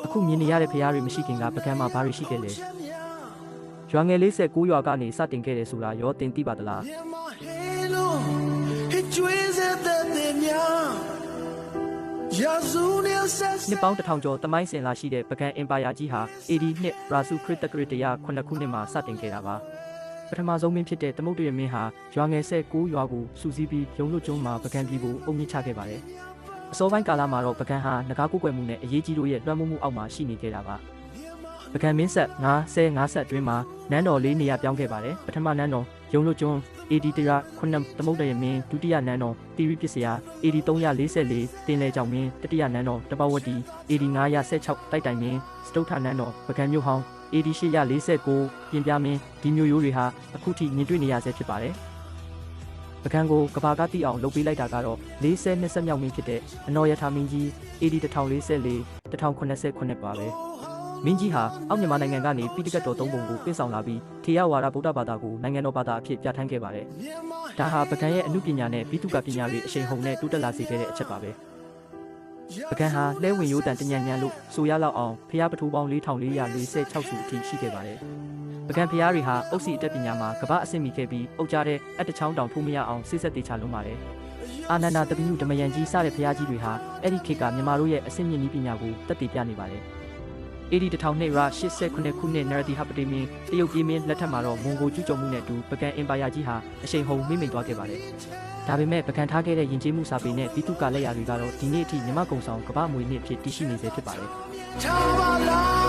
အခုမြင်နေရတဲ့ဖရားတွေမရှိခင်ကပကံမှာဘာတွေရှိခဲ့လဲရွာငယ်49ရွာကနေစတင်ခဲ့တယ်ဆိုတာရောတင်သိပါသလားနှစ်ပေါင်း1000ကျော်တမိုင်းစင်လာရှိတဲ့ပကံအင်ပါယာကြီးဟာ AD နှစ်ရာစုခရစ်တက္ကရာ109ခုနှစ်မှာစတင်ခဲ့တာပါပထမဆုံးမင်းဖြစ်တဲ့သမုဒ္ဒရာမင်းဟာရွာငယ်19ရွာကိုစုစည်းပြီးရုံလွတ်ကျွန်းမှာပကံပြည်ကိုအုပ်မြင့်ချခဲ့ပါတယ်အစောပိုင်းကာလမှာတော့ပကံဟာငကားကုတ်ကွယ်မှုနဲ့အရေးကြီးတို့ရဲ့လွှမ်းမိုးမှုအောက်မှာရှိနေခဲ့တာပါပကံမင်းဆက်50ဆက်အတွင်းမှာနန်းတော်၄နေရာပြောင်းခဲ့ပါတယ်ပထမနန်းတော်ရုံလွတ်ကျွန်း AD 109သမုဒ္ဒရာမင်းဒုတိယနန်းတော်တိရိပစ္စယ AD 344တင်လဲကြောင်မင်းတတိယနန်းတော်တပဝတီ AD 916တိုက်တိုင်မင်းစတုထနန်းတော်ပကံမြို့ဟောင်း AD 849ပြင်ပြမင်းဒီမျိုးရိုးတွေဟာအခုထိမြင်တွေ့နေရဆဲဖြစ်ပါတယ်ပကံကိုကဘာကတိအောင်လုပ်ပေးလိုက်တာကတော့42မြောက်မင်းဖြစ်တဲ့အနော်ရထာမင်းကြီး AD 1044 1089ပါပဲမင်းကြီးဟာအောက်မြန်မာနိုင်ငံကနေပိဋကတ်တော်၃ပုံကိုပြဆောင်လာပြီးထေရဝါဒဗုဒ္ဓဘာသာကိုနိုင်ငံတော်ဘာသာအဖြစ်ပြဋ္ဌာန်းခဲ့ပါတယ်။ဒါဟာပကံရဲ့အမှုပညာနဲ့ဘိတုကပညာတွေအရှိန်ဟုန်နဲ့တိုးတက်လာစေခဲ့တဲ့အချက်ပါပဲ။ပကံဟာလဲဝင်ရိုးတန်တညံညံလို့ဆိုရလောက်အောင်ဖျားပထိုးပေါင်း4446စုအထိရှိခဲ့ပါတယ်။ပကံဖျားတွေဟာအုပ်စီအတက်ပညာမှာကမ္ဘာအဆင့်မီခဲ့ပြီးအုပ်ကြတဲ့အတချောင်းတောင်ထိုးမရအောင်စိတ်ဆက်တေချလုံးပါတယ်။အာနန္ဒတပိညုဓမယံကြီးစတဲ့ဖျားကြီးတွေဟာအဲ့ဒီခေတ်ကမြန်မာတို့ရဲ့အဆင့်မြင့်နည်းပညာကိုတက်တည်ပြနေပါတယ်။ AD 1000ရာ89ခုနှစ်နရဒီဟပတိမင်းတရုတ်ပြည်မင်းလက်ထက်မှာတော့မွန်ဂိုကျူးကျော်မှုနဲ့အတူပကံအင်ပါယာကြီးဟာအရှိန်ဟုန်မိမ့်သွားခဲ့ပါတယ်။ဒါပေမဲ့ပကံထားခဲ့တဲ့ယဉ်ကျေးမှုစာပေနဲ့ပိတုကလက်ရာတွေကတော့ဒီနေ့အထိမြမကုံဆောင်ကမ္ဘာမွေနှစ်ဖြစ်တည်ရှိနေဆဲဖြစ်ပါတယ်။